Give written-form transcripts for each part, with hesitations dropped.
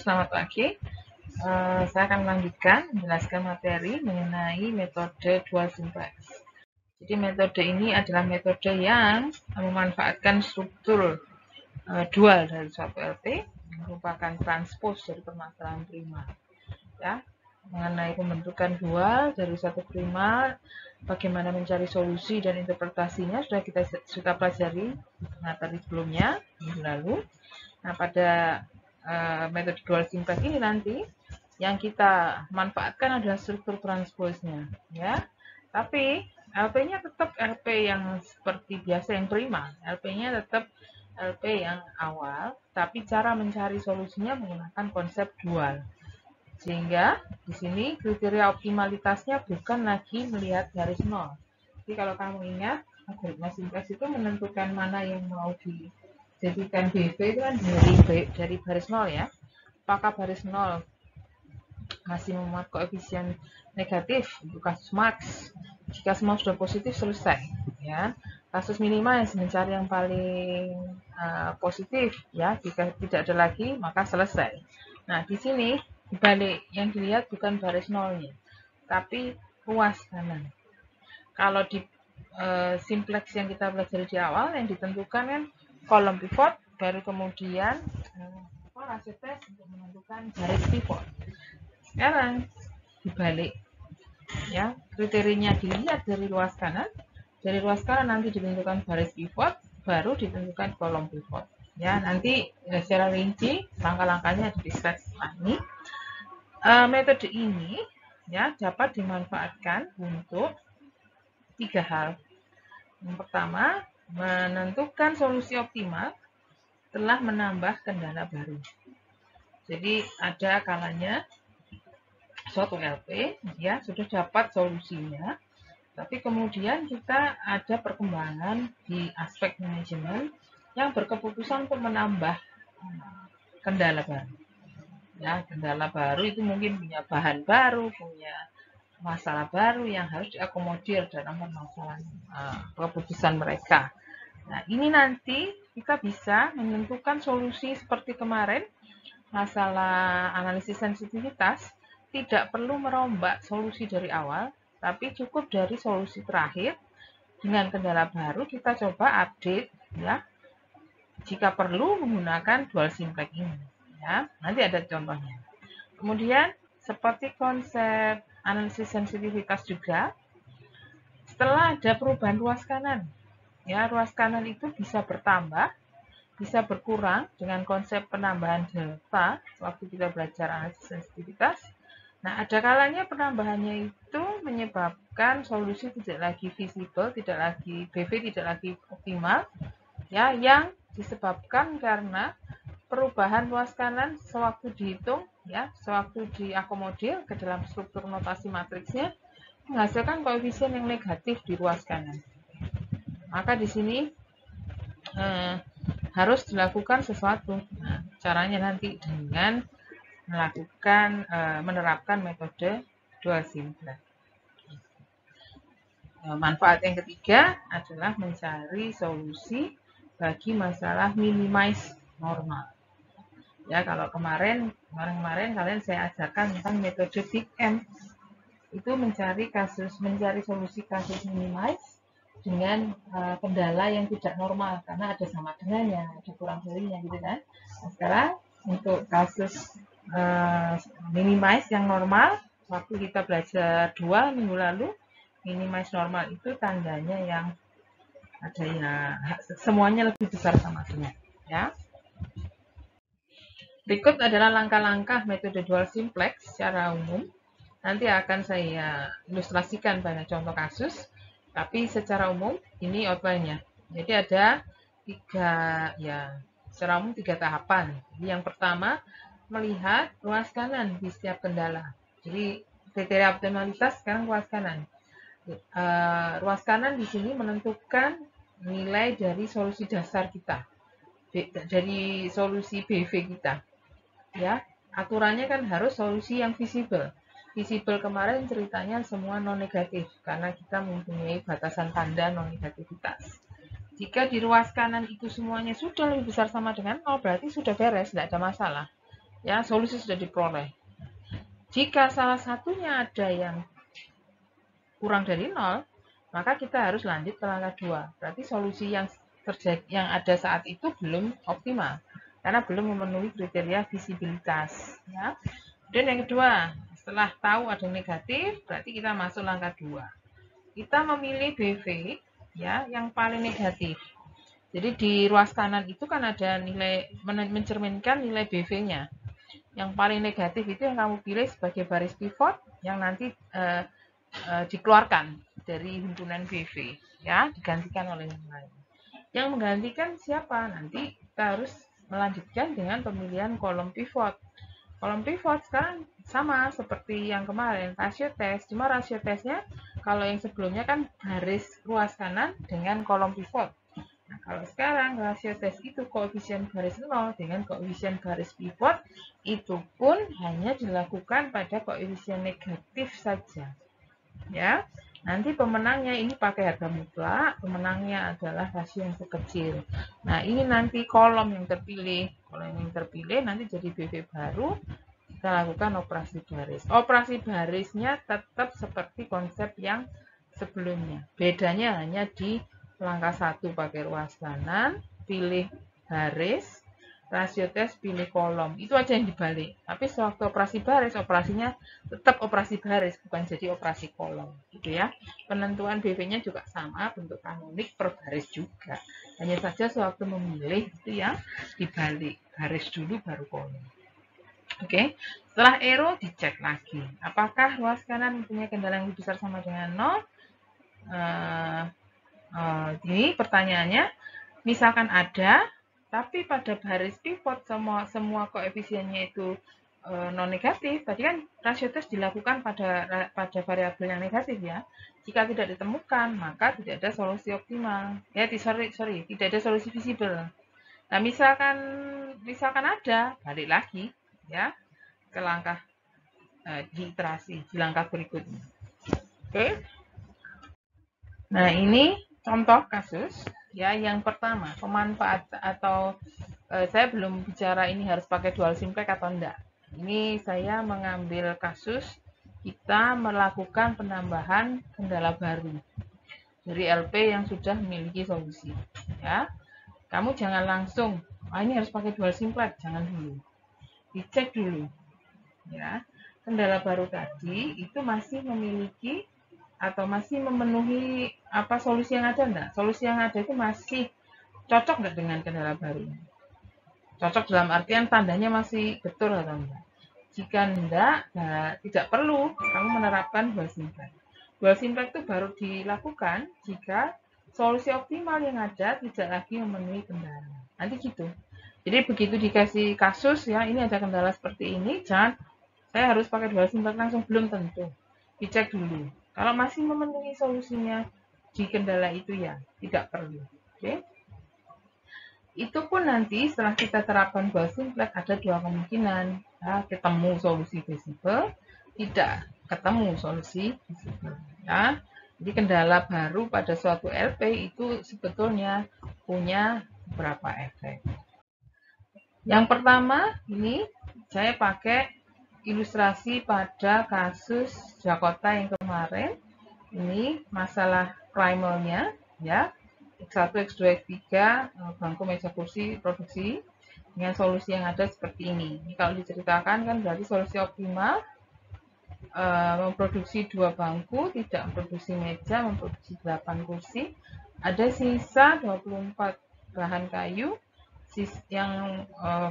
selamat pagi. Saya akan melanjutkan menjelaskan materi mengenai metode dual simplex. Jadi metode ini adalah metode yang memanfaatkan struktur dual dari suatu LP, merupakan transpose dari permasalahan primal. Ya, mengenai pembentukan dual dari suatu primal, bagaimana mencari solusi dan interpretasinya sudah pelajari materi sebelumnya minggu lalu. Nah, pada metode dual simplex ini nanti yang kita manfaatkan adalah struktur transpose-nya, ya. Tapi LP-nya tetap LP yang seperti biasa yang prima. LP-nya tetap LP yang awal, tapi cara mencari solusinya menggunakan konsep dual. Sehingga di sini kriteria optimalitasnya bukan lagi melihat garis nol. Jadi kalau kamu ingat, algoritma simplex itu menentukan mana yang mau dijadikan BV itu kan dari baris nol ya. Apakah baris nol masih memuat koefisien negatif untuk kasus max? Jika semua sudah positif, selesai. Ya. Kasus minimize mencari yang paling positif, ya. Jika tidak ada lagi, maka selesai. Nah, di sini dibalik yang dilihat bukan baris nolnya, tapi ruas kanan. Kalau di simplex yang kita pelajari di awal, yang ditentukan kan kolom pivot, baru kemudian rasio tes untuk menentukan garis pivot. Sekarang dibalik, ya, kriterianya dilihat dari ruas kanan. Dari ruas kanan nanti ditentukan baris pivot, baru ditentukan kolom pivot. Ya, nanti secara rinci langkah-langkahnya ada di slide setelah ini. Metode ini ya dapat dimanfaatkan untuk 3 hal. Yang pertama, menentukan solusi optimal setelah menambah kendala baru. Jadi ada kalanya suatu LP ya sudah dapat solusinya, tapi kemudian kita ada perkembangan di aspek manajemen yang berkeputusan untuk menambah kendala baru. Ya, kendala baru itu mungkin punya bahan baru, punya masalah baru yang harus diakomodir dalam permasalahan keputusan mereka. Nah, ini nanti kita bisa menentukan solusi seperti kemarin, masalah analisis sensitivitas, tidak perlu merombak solusi dari awal, tapi cukup dari solusi terakhir. Dengan kendala baru kita coba update, ya. Jika perlu menggunakan dual simplex ini. Ya, nanti ada contohnya. Kemudian seperti konsep analisis sensitivitas juga, setelah ada perubahan ruas kanan, ya ruas kanan itu bisa bertambah, bisa berkurang dengan konsep penambahan delta waktu kita belajar analisis sensitivitas. Nah, ada kalanya penambahannya itu menyebabkan solusi tidak lagi visible, tidak lagi BV, tidak lagi optimal, ya, yang disebabkan karena perubahan ruas kanan sewaktu dihitung, ya, sewaktu diakomodir ke dalam struktur notasi matriksnya menghasilkan koefisien yang negatif di ruas kanan. Maka di sini harus dilakukan sesuatu. Nah, caranya nanti dengan menerapkan metode dual simplex. Manfaat yang ketiga adalah mencari solusi bagi masalah minimize normal. Ya, kalau kemarin kalian saya ajarkan tentang metode Big M. Itu mencari solusi kasus minimize dengan kendala yang tidak normal karena ada sama dengannya, ada kurang darinya gitu kan. Nah, sekarang untuk kasus minimize yang normal, waktu kita belajar dual minggu lalu, minimize normal itu tandanya yang ada ya semuanya lebih besar sama dengan, ya. Berikut adalah langkah-langkah metode dual simplex secara umum. Nanti akan saya ilustrasikan pada contoh kasus, tapi secara umum ini outline-nya. Jadi ada secara umum 3 tahapan. Jadi yang pertama, melihat ruas kanan di setiap kendala. Jadi kriteria optimalitas sekarang ruas kanan. Ruas kanan di sini menentukan nilai dari solusi dasar kita, dari solusi BV kita. Ya, aturannya kan harus solusi yang visible. Visible kemarin ceritanya semua non negatif karena kita mempunyai batasan tanda non negativitas. Jika di ruas kanan itu semuanya sudah lebih besar sama dengan 0, berarti sudah beres, tidak ada masalah. Ya, solusi sudah diperoleh. Jika salah satunya ada yang kurang dari 0, maka kita harus lanjut ke langkah 2. Berarti solusi yang terjadi yang ada saat itu belum optimal karena belum memenuhi kriteria visibilitas, ya. Dan yang kedua, setelah tahu ada negatif, berarti kita masuk langkah 2. Kita memilih BV ya yang paling negatif. Jadi di ruas kanan itu kan ada nilai mencerminkan nilai BV-nya. Yang paling negatif itu yang kamu pilih sebagai baris pivot yang nanti dikeluarkan dari himpunan BV, ya, digantikan oleh yang lain. Yang menggantikan siapa? Nanti kita harus melanjutkan dengan pemilihan kolom pivot. Kolom pivot sekarang sama seperti yang kemarin, rasio tes, cuma rasio tesnya kalau yang sebelumnya kan baris ruas kanan dengan kolom pivot. Nah, kalau sekarang rasio tes itu koefisien baris 0 dengan koefisien baris pivot, itu pun hanya dilakukan pada koefisien negatif saja. Ya, nanti pemenangnya ini pakai harga mutlak, pemenangnya adalah rasio yang sekecil. Nah, ini nanti kolom yang terpilih. Kolom yang terpilih nanti jadi BV baru, kita lakukan operasi baris. Operasi barisnya tetap seperti konsep yang sebelumnya. Bedanya hanya di langkah 1 pakai ruas kanan, pilih baris, rasio tes pilih kolom. Itu aja yang dibalik. Tapi sewaktu operasi baris, operasinya tetap operasi baris, bukan jadi operasi kolom. Gitu ya. Penentuan BV-nya juga sama, bentuk kanonik per baris juga. Hanya saja sewaktu memilih itu ya dibalik. Baris dulu baru kolom. Oke, setelah ero dicek lagi. Apakah ruas kanan mempunyai kendala yang lebih besar sama dengan 0? Ini pertanyaannya, misalkan ada, tapi pada baris pivot semua koefisiennya itu non negatif, tadi kan rasio tes dilakukan pada variabel yang negatif ya. Jika tidak ditemukan, maka tidak ada solusi optimal. Ya, sorry, tidak ada solusi visible. Nah, misalkan ada, balik lagi ya ke langkah di iterasi di langkah berikutnya. Oke. Nah, ini contoh kasus ya. Yang pertama, pemanfaat atau saya belum bicara ini harus pakai dual simplex atau enggak. Ini saya mengambil kasus kita melakukan penambahan kendala baru dari LP yang sudah memiliki solusi ya. Kamu jangan langsung ini harus pakai dual simplex, jangan dulu. Dicek dulu ya. Kendala baru tadi itu masih memiliki atau masih memenuhi solusi yang ada enggak? Solusi yang ada itu masih cocok enggak dengan kendala baru? Cocok dalam artian tandanya masih betul atau enggak? Jika enggak, nah, tidak perlu kamu menerapkan dual simplex. Dual simplex itu baru dilakukan jika solusi optimal yang ada tidak lagi memenuhi kendala. Nanti gitu. Jadi begitu dikasih kasus ya, ini ada kendala seperti ini, jangan saya harus pakai dual simplex langsung, belum tentu. Dicek dulu. Kalau masih memenuhi solusinya di kendala itu ya tidak perlu. Oke. Itu pun nanti setelah kita terapkan dual simplex ada dua kemungkinan. Ya, ketemu solusi visible, tidak ketemu solusi visible. Ya. Jadi kendala baru pada suatu LP itu sebetulnya punya beberapa efek. Yang pertama, ini saya pakai ilustrasi pada kasus Jakarta yang kemarin. Ini masalah primalnya ya. X1, X2, X3, bangku meja kursi produksi dengan solusi yang ada seperti ini. Ini kalau diceritakan kan berarti solusi optimal memproduksi 2 bangku, tidak memproduksi meja, memproduksi 8 kursi. Ada sisa 24 bahan kayu yang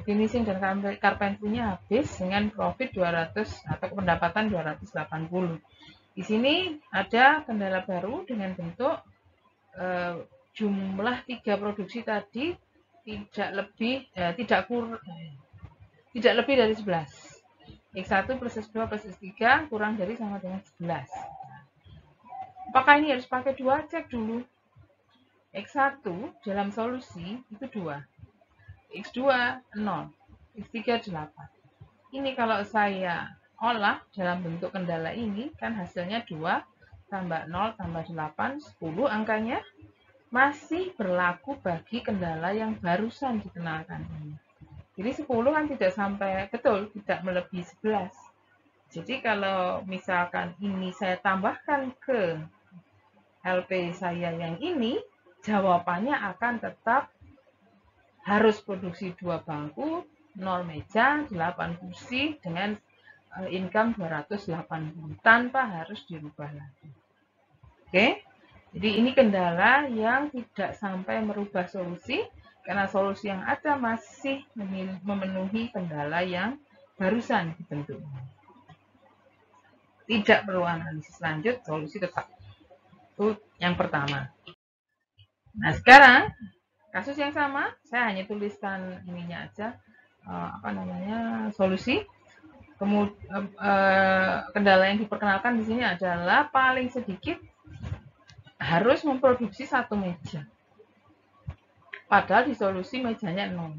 finishing dan carpentry-nya habis dengan profit 200 atau pendapatan 280. Di sini ada kendala baru dengan bentuk jumlah 3 produksi tadi tidak lebih dari 11. X1 plus X2 plus X3 kurang dari sama dengan 11. Apakah ini harus pakai 2? Cek dulu. X1 dalam solusi itu 2. X2 0. X3 8. Ini kalau saya olah dalam bentuk kendala ini kan hasilnya 2 tambah 0 tambah 8, 10 angkanya masih berlaku bagi kendala yang barusan dikenalkan ini. Jadi 10 kan tidak sampai, betul, tidak melebihi 11. Jadi kalau misalkan ini saya tambahkan ke LP saya yang ini, jawabannya akan tetap harus produksi 2 bangku, 0 meja, 8 kursi dengan income 280 tanpa harus dirubah lagi. Oke, jadi ini kendala yang tidak sampai merubah solusi karena solusi yang ada masih memenuhi kendala yang barusan dibentuk. Tidak perlu analisis lanjut, solusi tetap. Itu yang pertama. Nah, sekarang kasus yang sama, saya hanya tuliskan ininya aja, solusi. Kemudian kendala yang diperkenalkan di sini adalah paling sedikit harus memproduksi 1 meja. Padahal di solusi mejanya 0.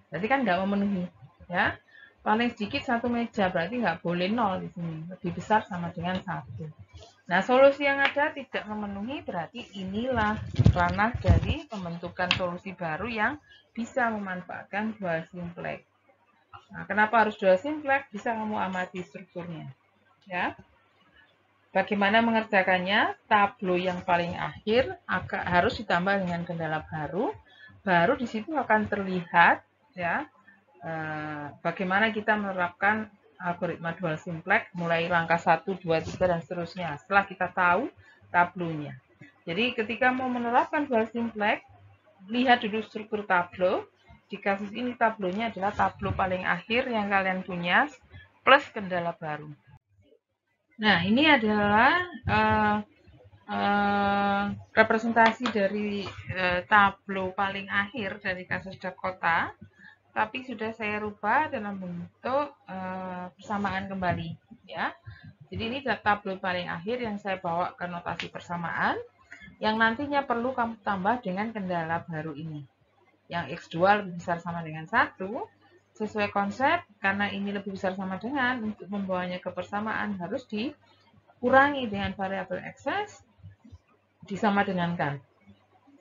Jadi kan nggak memenuhi, ya. Paling sedikit 1 meja, berarti nggak boleh 0 di sini. Lebih besar sama dengan 1. Nah, solusi yang ada tidak memenuhi, berarti inilah ranah dari pembentukan solusi baru yang bisa memanfaatkan dual simplex. Nah, kenapa harus dual simplex? Bisa kamu amati strukturnya. Ya. Bagaimana mengerjakannya? Tablo yang paling akhir harus ditambah dengan kendala baru. Baru di situ akan terlihat, ya, bagaimana kita menerapkan algoritma dual simplex mulai langkah 1, 2, 3 dan seterusnya setelah kita tahu tablonya. Jadi ketika mau menerapkan dual simplex, lihat dulu struktur tablo. Di kasus ini tablonya adalah tablo paling akhir yang kalian punya plus kendala baru. Nah, ini adalah representasi dari tablo paling akhir dari kasus Dakota. Tapi sudah saya rubah dalam bentuk persamaan kembali, ya. Jadi ini tablo paling akhir yang saya bawa ke notasi persamaan, yang nantinya perlu kamu tambah dengan kendala baru ini. Yang X2 lebih besar sama dengan 1, sesuai konsep, karena ini lebih besar sama dengan, untuk membawanya ke persamaan harus dikurangi dengan variabel X, disama dengankan.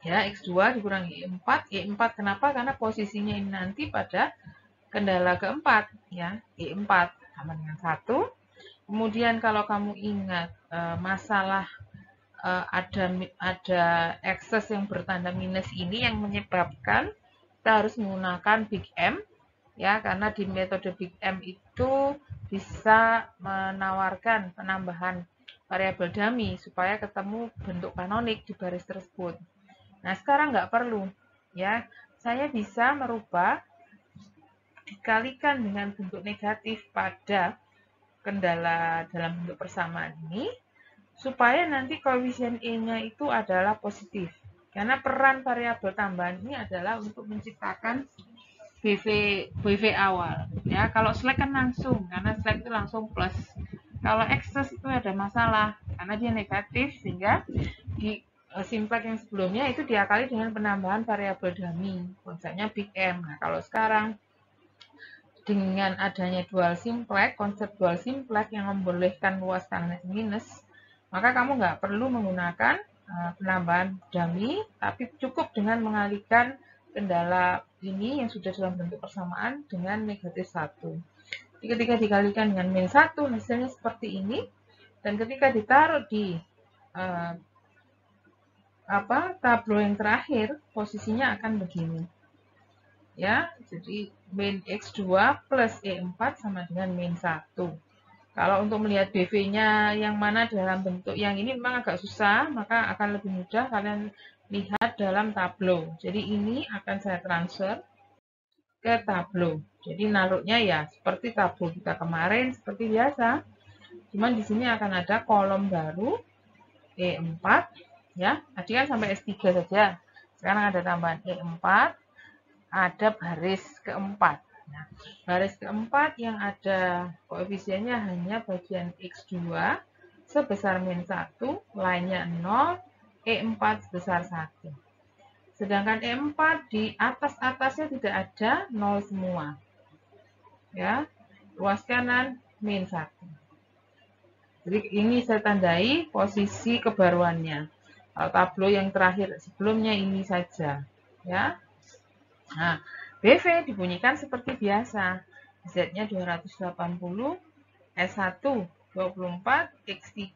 Ya, X2 dikurangi E4. E4 kenapa? Karena posisinya ini nanti pada kendala keempat, ya, E4 sama dengan 1. Kemudian kalau kamu ingat masalah ada ekses yang bertanda minus ini yang menyebabkan kita harus menggunakan Big M, ya, karena di metode Big M itu bisa menawarkan penambahan variabel dummy supaya ketemu bentuk kanonik di baris tersebut. Nah, sekarang nggak perlu, ya. Saya bisa merubah dikalikan dengan bentuk negatif pada kendala dalam bentuk persamaan ini, supaya nanti koefisien E-nya itu adalah positif. Karena peran variabel tambahan ini adalah untuk menciptakan BV awal. Ya, kalau slack kan langsung, karena slack itu langsung plus. Kalau excess itu ada masalah, karena dia negatif, sehingga di simplex yang sebelumnya itu diakali dengan penambahan variabel dummy, konsepnya Big M. Nah, kalau sekarang dengan adanya dual simplex, konsep dual simplex yang membolehkan luas kanan minus, maka kamu nggak perlu menggunakan penambahan dummy, tapi cukup dengan mengalihkan kendala ini yang sudah dalam bentuk persamaan dengan negatif 1. Jadi ketika dikalikan dengan min 1, hasilnya seperti ini, dan ketika ditaruh di tablo yang terakhir, posisinya akan begini. Ya, jadi min X2 plus E4 sama dengan min 1. Kalau untuk melihat BV-nya yang mana dalam bentuk yang ini memang agak susah, maka akan lebih mudah kalian lihat dalam tablo. Jadi ini akan saya transfer ke tablo. Jadi naruhnya ya seperti tablo kita kemarin, seperti biasa. Cuman di sini akan ada kolom baru E4, ya. Tadi kan sampai S3 saja. Sekarang ada tambahan E4, ada baris keempat. Nah, baris keempat yang ada koefisiennya hanya bagian X2 sebesar min 1, lainnya 0, E4 sebesar 1. Sedangkan E4 di atas-atasnya tidak ada 0 semua. Ya, luas kanan min 1. Jadi ini saya tandai posisi kebaruannya. Kalau tablo yang terakhir sebelumnya ini saja, ya. Nah, BV dibunyikan seperti biasa. Z-nya 280, S1 24, X3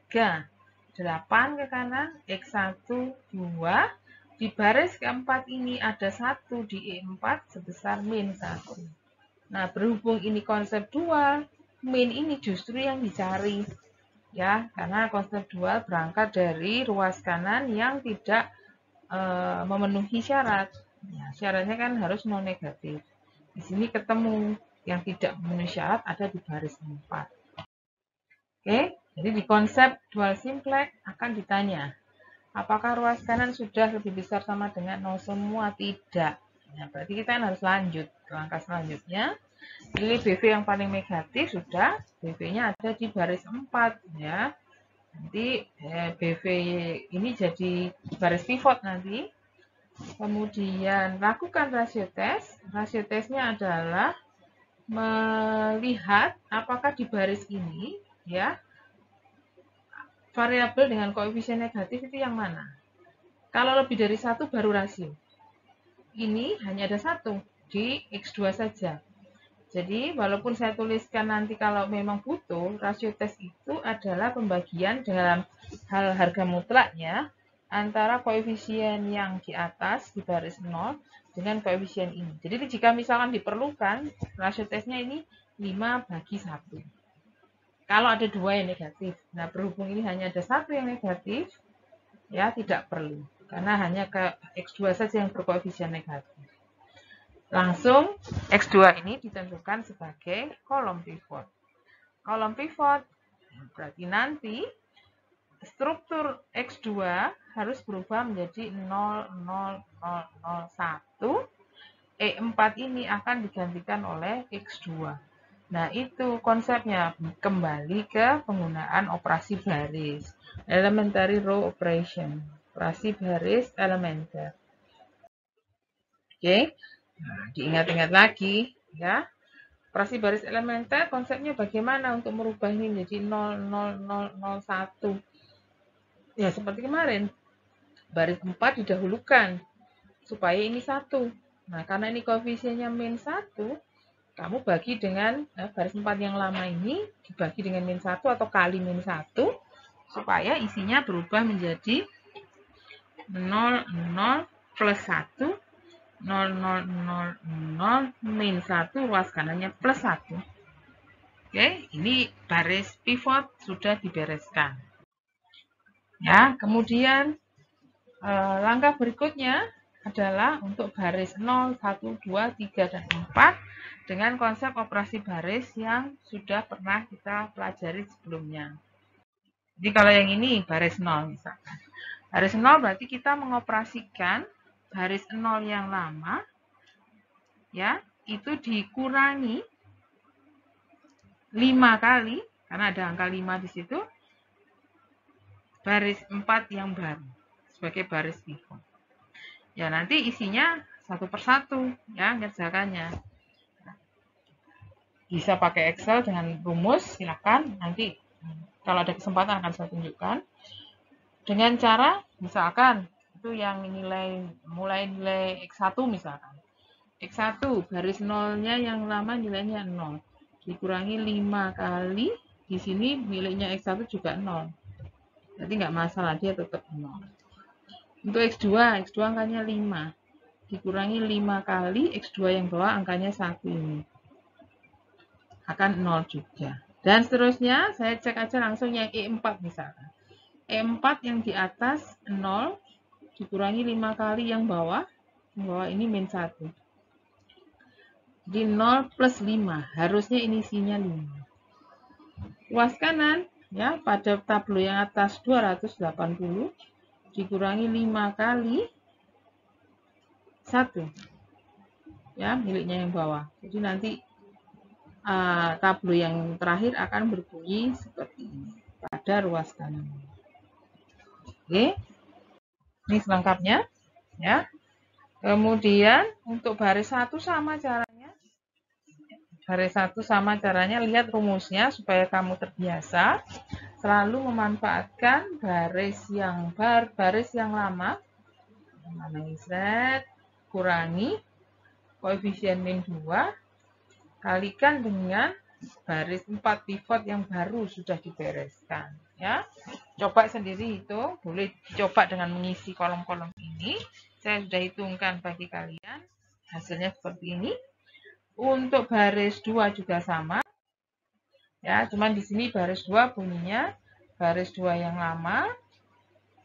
8 ke kanan, X1 2. Di baris keempat ini ada 1 di E4 sebesar min 1. Nah, berhubung ini konsep dual, min ini justru yang dicari. Ya, karena konsep dual berangkat dari ruas kanan yang tidak memenuhi syarat. Ya, syaratnya kan harus non negatif. Di sini ketemu yang tidak memenuhi syarat ada di baris 4. Oke, jadi di konsep dual simplex akan ditanya, apakah ruas kanan sudah lebih besar sama dengan 0 semua? Tidak. Nah, berarti kita harus lanjut ke langkah selanjutnya. Pilih BV yang paling negatif sudah, BV-nya ada di baris 4 ya. Nanti BV ini jadi baris pivot nanti. Kemudian lakukan rasio tes. Rasio tesnya adalah melihat apakah di baris ini ya variabel dengan koefisien negatif itu yang mana. Kalau lebih dari 1 baru rasio. Ini hanya ada 1 di X2 saja. Jadi walaupun saya tuliskan nanti kalau memang butuh, rasio tes itu adalah pembagian dalam hal harga mutlaknya antara koefisien yang di atas di baris 0 dengan koefisien ini. Jadi jika misalkan diperlukan, rasio tesnya ini 5 bagi 1. Kalau ada 2 yang negatif. Nah, berhubung ini hanya ada 1 yang negatif, ya tidak perlu. Karena hanya ke X2 saja yang berkoefisien negatif. Langsung X2 ini ditentukan sebagai kolom pivot. Kolom pivot berarti nanti struktur X2 harus berubah menjadi 0, 0, 0, 0, 1. E4 ini akan digantikan oleh X2. Nah, itu konsepnya kembali ke penggunaan operasi baris. Elementary row operation. Operasi baris elementer. Oke. Nah, diingat-ingat lagi ya. Operasi baris elementer konsepnya bagaimana untuk merubah ini menjadi 0, 0, 0, 0, 1. Ya, seperti kemarin. Baris 4 didahulukan supaya ini 1. Nah, karena ini koefisiennya min 1, kamu bagi dengan baris 4 yang lama ini dibagi dengan min 1 atau kali min 1 supaya isinya berubah menjadi 0, 0 plus 1, 0, 0, 0, 0, min 1, ruas kanannya plus 1. Oke, ini baris pivot sudah dibereskan. Ya, kemudian langkah berikutnya adalah untuk baris 0, 1, 2, 3, dan 4 dengan konsep operasi baris yang sudah pernah kita pelajari sebelumnya. Jadi kalau yang ini baris 0 misalkan. Baris 0 berarti kita mengoperasikan baris 0 yang lama ya, itu dikurangi 5 kali karena ada angka 5 di situ. Baris 4 yang baru sebagai baris pivot. Ya, nanti isinya satu persatu ya ngerjakannya. Bisa pakai Excel dengan rumus, silakan. Nanti kalau ada kesempatan akan saya tunjukkan. Dengan cara, misalkan, itu yang mulai nilai X1 misalkan. X1, baris 0-nya yang lama nilainya 0. Dikurangi 5 kali, di sini miliknya X1 juga 0. Jadi nggak masalah, dia tetap 0. Untuk X2 angkanya 5. Dikurangi 5 kali, X2 yang bawah angkanya 1 ini. Akan 0 juga. Dan seterusnya, saya cek aja langsung yang E4 misalkan. E4 yang di atas 0, dikurangi 5 kali yang bawah ini min 1. Jadi 0 plus 5, harusnya ini isinya 5. Ruas kanan, ya pada tablo yang atas 280, dikurangi 5 kali 1. Ya, miliknya yang bawah. Jadi nanti tablo yang terakhir akan berbunyi seperti ini pada ruas kanan. Oke, ini selengkapnya ya. Kemudian untuk baris 1 sama caranya. Baris 1 sama caranya, lihat rumusnya supaya kamu terbiasa selalu memanfaatkan baris yang lama. Mana Z kurangi koefisien min 2 kalikan dengan baris 4 pivot yang baru sudah dibereskan. Ya, coba sendiri itu, boleh dicoba dengan mengisi kolom-kolom ini. Saya sudah hitungkan bagi kalian, hasilnya seperti ini. Untuk baris 2 juga sama. Ya, cuman di sini baris 2 bunyinya baris 2 yang lama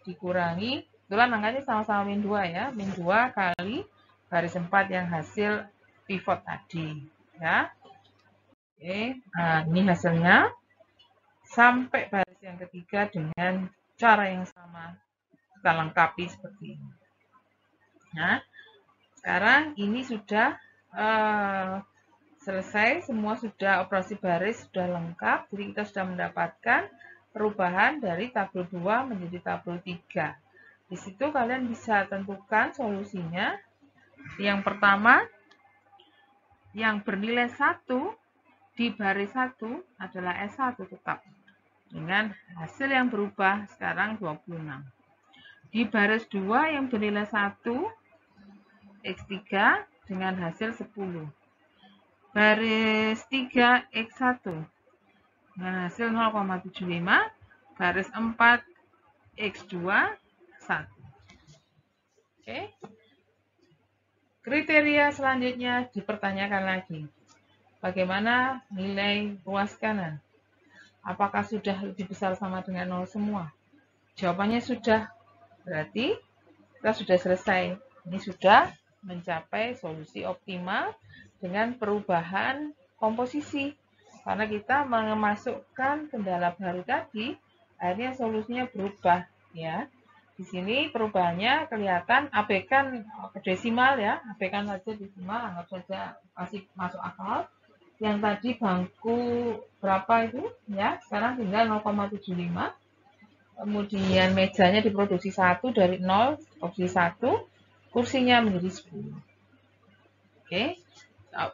dikurangi, itulah angkanya sama-sama min 2 ya, min 2 kali baris 4 yang hasil pivot tadi. Ya. Oke, nah ini hasilnya. Sampai baris yang ketiga dengan cara yang sama kita lengkapi seperti ini. Nah, sekarang ini sudah selesai, semua sudah operasi baris sudah lengkap, jadi kita sudah mendapatkan perubahan dari tabel 2 menjadi tabel 3. Di situ kalian bisa tentukan solusinya. Yang pertama, yang bernilai 1 di baris 1 adalah S1 tetap. Dengan hasil yang berubah sekarang 26. Di baris 2 yang bernilai 1, X3 dengan hasil 10. Baris 3, X1 dengan hasil 0,75. Baris 4, X2, 1. Oke. Kriteria selanjutnya dipertanyakan lagi. Bagaimana nilai ruas kanan? Apakah sudah lebih besar sama dengan 0 semua? Jawabannya sudah. Berarti kita sudah selesai. Ini sudah mencapai solusi optimal dengan perubahan komposisi. Karena kita memasukkan kendala baru tadi, akhirnya solusinya berubah. Ya. Di sini perubahannya kelihatan, abaikan desimal ya, abaikan saja desimal, anggap saja masih masuk akal. Yang tadi bangku berapa itu ya, sekarang tinggal 0,75. Kemudian mejanya diproduksi 1 dari 0, opsi 1, kursinya menjadi 10. Oke,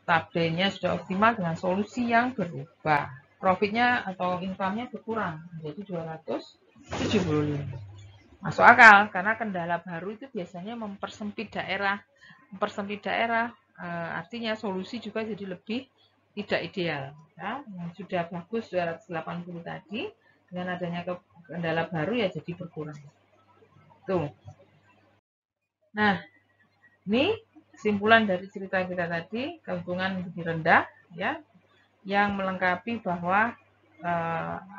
tabelnya sudah optimal dengan solusi yang berubah. Profitnya atau income-nya berkurang menjadi 275. Masuk akal, karena kendala baru itu biasanya mempersempit daerah. Artinya solusi juga jadi lebih tidak ideal. Ya. Yang sudah bagus 280 tadi, dengan adanya kendala baru ya jadi berkurang. Tuh. Nah, ini kesimpulan dari cerita kita tadi, keuntungan lebih rendah, ya, yang melengkapi bahwa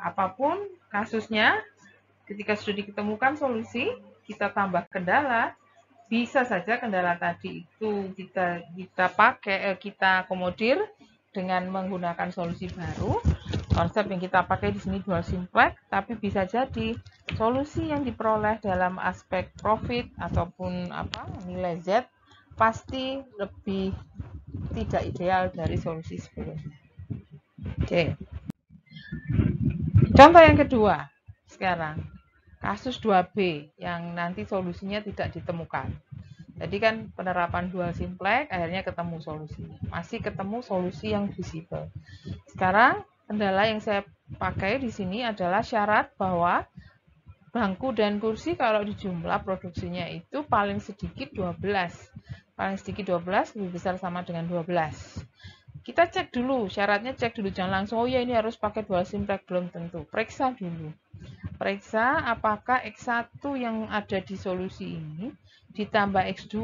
apapun kasusnya, ketika sudah ditemukan solusi, kita tambah kendala, bisa saja kendala tadi itu kita akomodir dengan menggunakan solusi baru. Konsep yang kita pakai di sini dual simplex, tapi bisa jadi solusi yang diperoleh dalam aspek profit ataupun nilai Z pasti lebih tidak ideal dari solusi sebelumnya. Oke. Contoh yang kedua sekarang, kasus 2B yang nanti solusinya tidak ditemukan. Jadi kan penerapan dual simplex akhirnya ketemu solusinya. Masih ketemu solusi yang visible. Sekarang kendala yang saya pakai di sini adalah syarat bahwa bangku dan kursi kalau dijumlah produksinya itu paling sedikit 12. Paling sedikit 12 lebih besar sama dengan 12. Kita cek dulu, syaratnya cek dulu, jangan langsung, oh ya ini harus pakai dual simplex, belum tentu. Periksa dulu. Periksa apakah X1 yang ada di solusi ini ditambah X2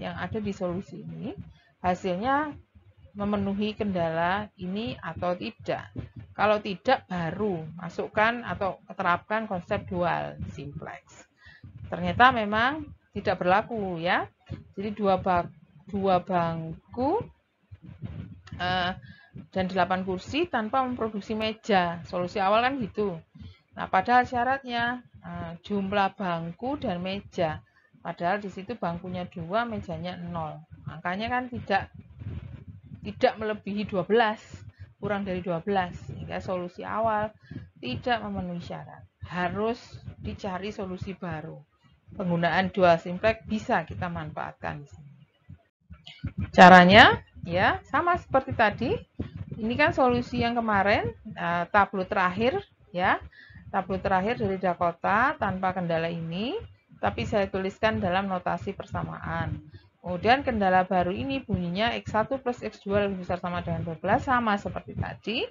yang ada di solusi ini, hasilnya memenuhi kendala ini atau tidak. Kalau tidak, baru masukkan atau terapkan konsep dual simplex. Ternyata memang tidak berlaku ya. Jadi dua bangku dan 8 kursi tanpa memproduksi meja. Solusi awal kan gitu. Nah, padahal syaratnya jumlah bangku dan meja. Padahal di situ bangkunya 2, mejanya 0. Angkanya kan tidak melebihi 12, kurang dari 12. Sehingga solusi awal tidak memenuhi syarat. Harus dicari solusi baru. Penggunaan dual simplex bisa kita manfaatkan di sini. Caranya ya sama seperti tadi. Ini kan solusi yang kemarin, tabel terakhir ya. Tabel terakhir dari Dakota tanpa kendala ini, tapi saya tuliskan dalam notasi persamaan. Kemudian kendala baru ini bunyinya X1 plus X2 lebih besar sama dengan 12, sama seperti tadi.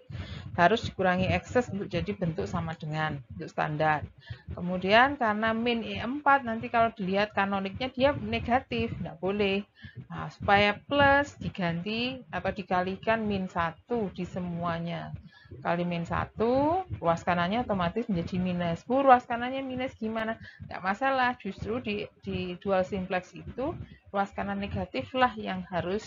Harus dikurangi excess untuk jadi bentuk sama dengan bentuk standar. Kemudian karena min E4 nanti kalau dilihat kanoniknya dia negatif, tidak boleh. Nah, supaya plus diganti atau dikalikan min 1 di semuanya. Kali min 1, ruas kanannya otomatis menjadi minus. Bu, ruas kanannya minus gimana? Tidak masalah, justru di dual simplex itu ruas kanan negatif lah yang harus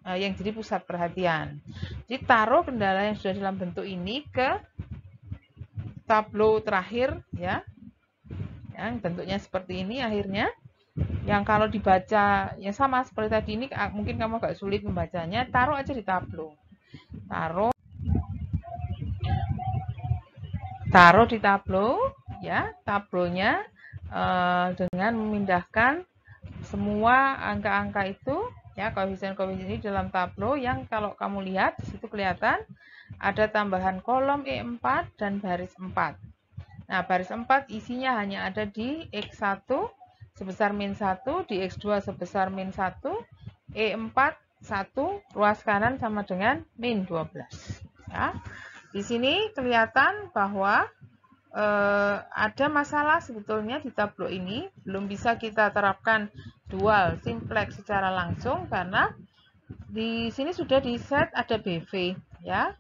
yang jadi pusat perhatian. Jadi taruh kendala yang sudah dalam bentuk ini ke tableau terakhir ya. Yang bentuknya seperti ini akhirnya. Yang kalau dibaca yang sama seperti tadi ini mungkin kamu agak sulit membacanya, taruh aja di tableau. Taruh di tableau ya, tablonya dengan memindahkan semua angka-angka itu ya, koefisien-koefisien ini dalam tableau yang kalau kamu lihat di situ kelihatan ada tambahan kolom E4 dan baris 4. Nah, baris 4 isinya hanya ada di X1 sebesar min 1, di X2 sebesar min 1, E4 1, ruas kanan sama dengan min 12. Ya. Di sini kelihatan bahwa ada masalah sebetulnya di tableau ini, belum bisa kita terapkan dual simplex secara langsung karena di sini sudah di set ada BV ya.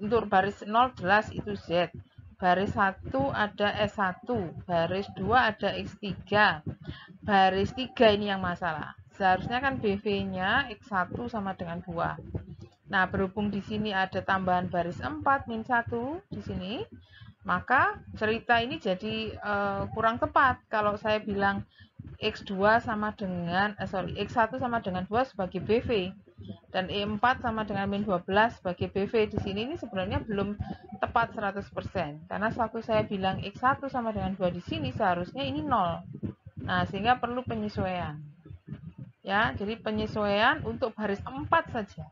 Untuk baris 0 jelas itu Z. Baris 1 ada S1, baris 2 ada X3. Baris 3 ini yang masalah. Seharusnya kan BV-nya X1 sama dengan 2. Nah, berhubung di sini ada tambahan baris 4 min 1 di sini, maka cerita ini jadi kurang tepat kalau saya bilang X2 sama dengan X1 sama dengan 2 sebagai BV dan E4 sama dengan min 12 sebagai BV. Di sini ini sebenarnya belum tepat 100% karena waktu saya bilang X1 sama dengan 2 di sini seharusnya ini 0. Nah, sehingga perlu penyesuaian. Ya, jadi penyesuaian untuk baris 4 saja.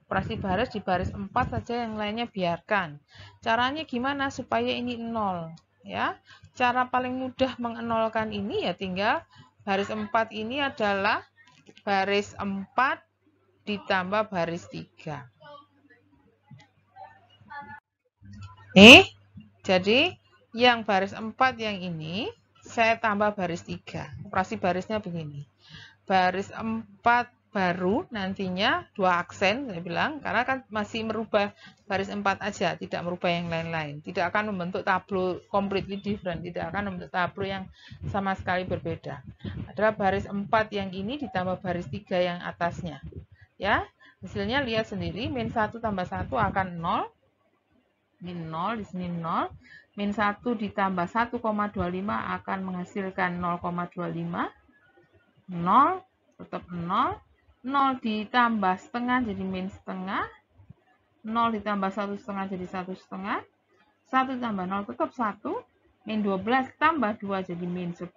Operasi baris di baris 4 saja, yang lainnya biarkan. Caranya gimana supaya ini 0? Ya, cara paling mudah mengenolkan ini ya tinggal baris 4 ini adalah baris 4 ditambah baris 3. Jadi yang baris 4 yang ini saya tambah baris 3. Operasi barisnya begini. Baris 4 baru nantinya 2 aksen saya bilang, karena kan masih merubah baris 4 aja, tidak merubah yang lain-lain, tidak akan membentuk tableau completely different, tidak akan membentuk tableau yang sama sekali berbeda. Adalah baris 4 yang ini ditambah baris 3 yang atasnya ya. Hasilnya lihat sendiri, min 1 tambah 1 akan 0, min 0 di sini 0, min 1 ditambah 1,25 akan menghasilkan 0,25, 0 tetap 0, 0 ditambah setengah jadi min setengah, 0 ditambah 1 setengah jadi 1 setengah, 1 tambah 0 tetap 1, min 12 tambah 2 jadi min 10.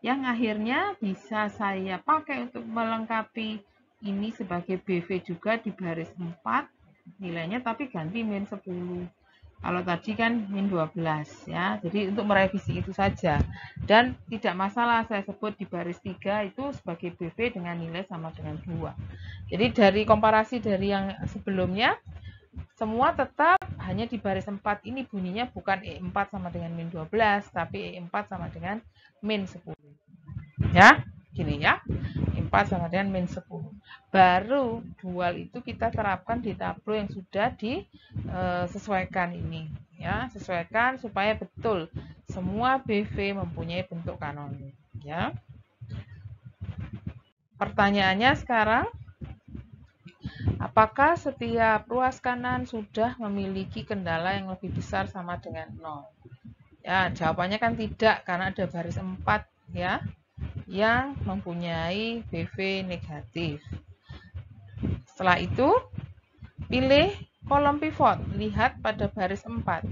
Yang akhirnya bisa saya pakai untuk melengkapi ini sebagai BV juga di baris 4 nilainya, tapi ganti min 10. Kalau tadi kan min 12 ya, jadi untuk merevisi itu saja. Dan tidak masalah saya sebut di baris 3 itu sebagai BV dengan nilai sama dengan 2. Jadi dari komparasi dari yang sebelumnya, semua tetap hanya di baris 4 ini bunyinya bukan E4 sama dengan min 12, tapi E4 sama dengan min 10. Ya, gini ya. 4 sama dengan min 10. Baru dual itu kita terapkan di tableau yang sudah disesuaikan ini. Ya, sesuaikan supaya betul semua BV mempunyai bentuk kanonik. Ya. Pertanyaannya sekarang, apakah setiap ruas kanan sudah memiliki kendala yang lebih besar sama dengan 0? Ya, jawabannya kan tidak, karena ada baris 4 ya, yang mempunyai BV negatif. Setelah itu, pilih kolom pivot, lihat pada baris 4.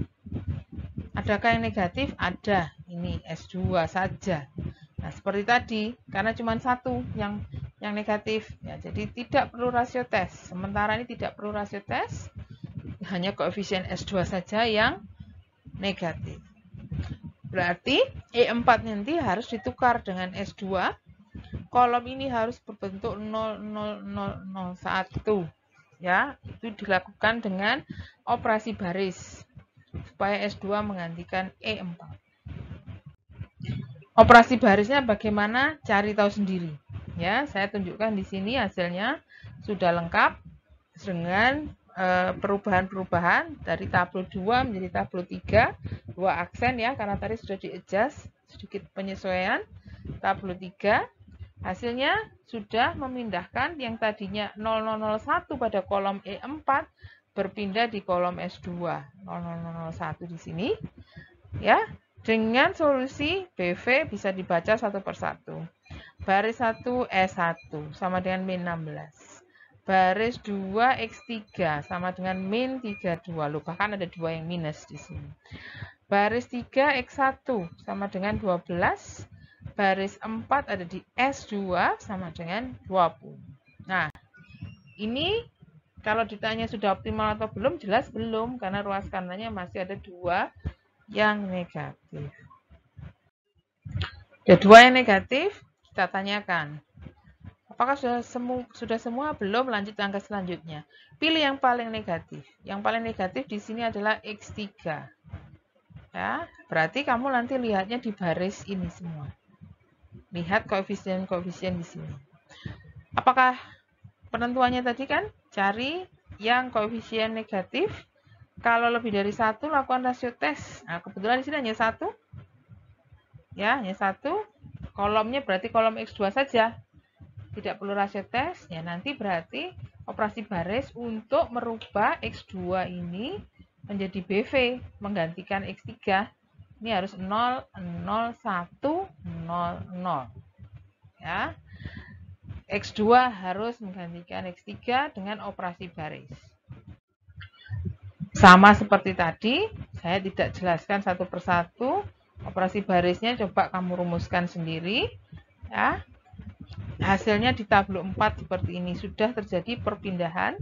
Adakah yang negatif? Ada, ini S2 saja. Nah, seperti tadi, karena cuma satu yang negatif, ya, jadi tidak perlu rasio tes. Sementara ini tidak perlu rasio tes, hanya koefisien S2 saja yang negatif. Berarti E4 nanti harus ditukar dengan S2 kolom ini harus berbentuk 0,0001. Ya, itu dilakukan dengan operasi baris supaya S2 menggantikan E4. Operasi barisnya bagaimana? Cari tahu sendiri. Ya, saya tunjukkan di sini hasilnya sudah lengkap dengan perubahan-perubahan dari tabel 2 menjadi tabel 3, 2 aksen ya, karena tadi sudah di-adjust sedikit penyesuaian. Tabel 3 hasilnya sudah memindahkan yang tadinya 0001 pada kolom E4 berpindah di kolom S2 0001 di sini ya. Dengan solusi BV bisa dibaca satu persatu. Baris 1 S1 sama dengan min 16. Baris 2 X3 sama dengan min 32. Loh, bahkan ada 2 yang minus di sini. Baris 3 X1 sama dengan 12. Baris 4 ada di S2 sama dengan 20. Nah, ini kalau ditanya sudah optimal atau belum, jelas belum, karena ruas kanannya masih ada 2 yang negatif. Ada 2 yang negatif, kita tanyakan. Apakah sudah semua? Belum, lanjut angka selanjutnya. Pilih yang paling negatif. Yang paling negatif di sini adalah X3. Ya, berarti kamu nanti lihatnya di baris ini semua. Lihat koefisien-koefisien di sini. Apakah penentuannya tadi kan? Cari yang koefisien negatif. Kalau lebih dari 1, lakukan rasio tes. Nah, kebetulan di sini hanya 1. Ya, hanya 1. Kolomnya berarti kolom X2 saja. Tidak perlu rasio tes. Ya, nanti berarti operasi baris untuk merubah X2 ini menjadi BV, menggantikan X3. Ini harus 0, 0, 1, 0, 0. Ya. X2 harus menggantikan X3 dengan operasi baris. Sama seperti tadi, saya tidak jelaskan satu persatu. Operasi barisnya coba kamu rumuskan sendiri. Ya. Hasilnya di tabel 4 seperti ini. Sudah terjadi perpindahan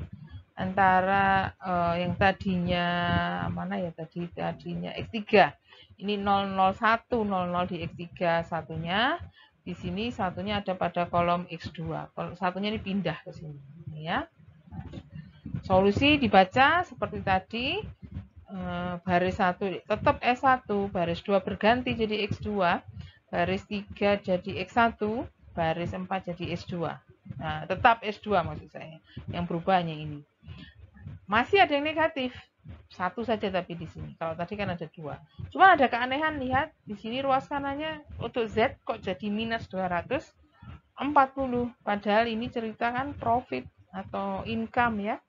antara yang tadinya mana ya tadinya X3. Ini 001, 00 di X3 satunya. Di sini satunya ada pada kolom X2. Kalau satunya dipindah ke sini ya. Solusi dibaca seperti tadi, baris 1 tetap S1, baris 2 berganti jadi X2, baris 3 jadi X1, baris 4 jadi S2. Nah, tetap S2 maksud saya. Yang berubahnya ini. Masih ada yang negatif. 1 saja tapi di sini. Kalau tadi kan ada 2. Cuma ada keanehan, lihat di sini ruas kanannya untuk Z kok jadi minus 240. Padahal ini cerita kan profit atau income ya.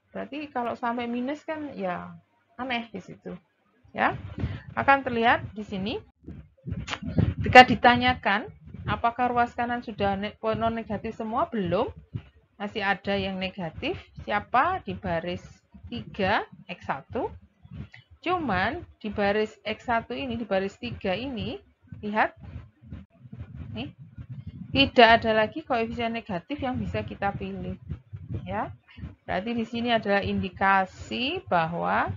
Berarti kalau sampai minus kan ya aneh di situ. Ya. Akan terlihat di sini ketika ditanyakan apakah ruas kanan sudah non negatif semua, belum. Masih ada yang negatif. Siapa? Di baris 3 X1. Cuman di baris X1 ini, di baris 3 ini, lihat nih, tidak ada lagi koefisien negatif yang bisa kita pilih. Ya. Berarti di sini adalah indikasi bahwa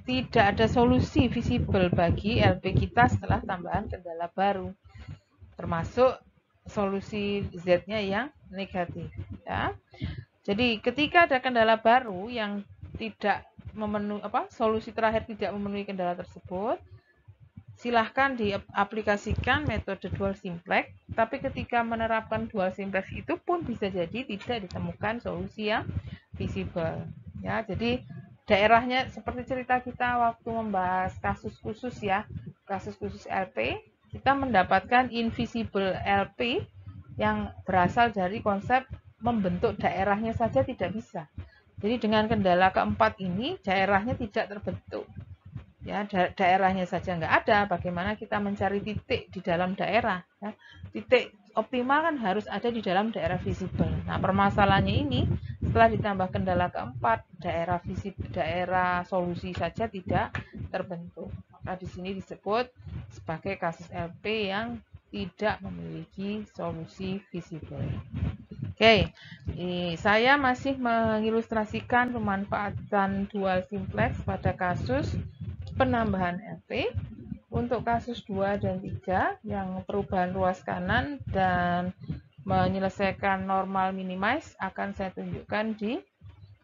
tidak ada solusi visible bagi LP kita setelah tambahan kendala baru, termasuk solusi Z-nya yang negatif. Ya. Jadi ketika ada kendala baru yang tidak memenuhi solusi terakhir tidak memenuhi kendala tersebut, silahkan diaplikasikan metode dual simplex. Tapi ketika menerapkan dual simplex itu pun bisa jadi tidak ditemukan solusi yang visible. Ya, jadi daerahnya seperti cerita kita waktu membahas kasus khusus ya, kasus khusus LP, kita mendapatkan invisible LP yang berasal dari konsep membentuk daerahnya saja tidak bisa. Jadi dengan kendala keempat ini daerahnya tidak terbentuk. Ya, daerahnya saja nggak ada, bagaimana kita mencari titik di dalam daerah? Ya. Titik optimal kan harus ada di dalam daerah visible. Nah, permasalahannya ini setelah ditambah kendala keempat, daerah solusi saja tidak terbentuk. Maka di sini disebut sebagai kasus LP yang tidak memiliki solusi visible. Oke, saya masih mengilustrasikan pemanfaatan dual simplex pada kasus penambahan LP. Untuk kasus 2 dan 3 yang perubahan ruas kanan dan menyelesaikan normal minimize akan saya tunjukkan di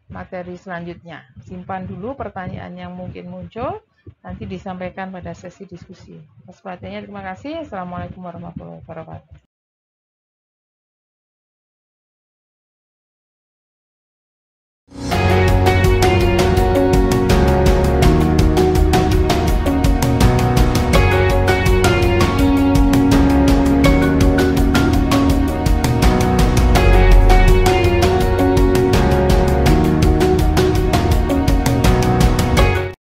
materi selanjutnya. Simpan dulu pertanyaan yang mungkin muncul, nanti disampaikan pada sesi diskusi. Atas perhatiannya terima kasih. Assalamualaikum warahmatullahi wabarakatuh.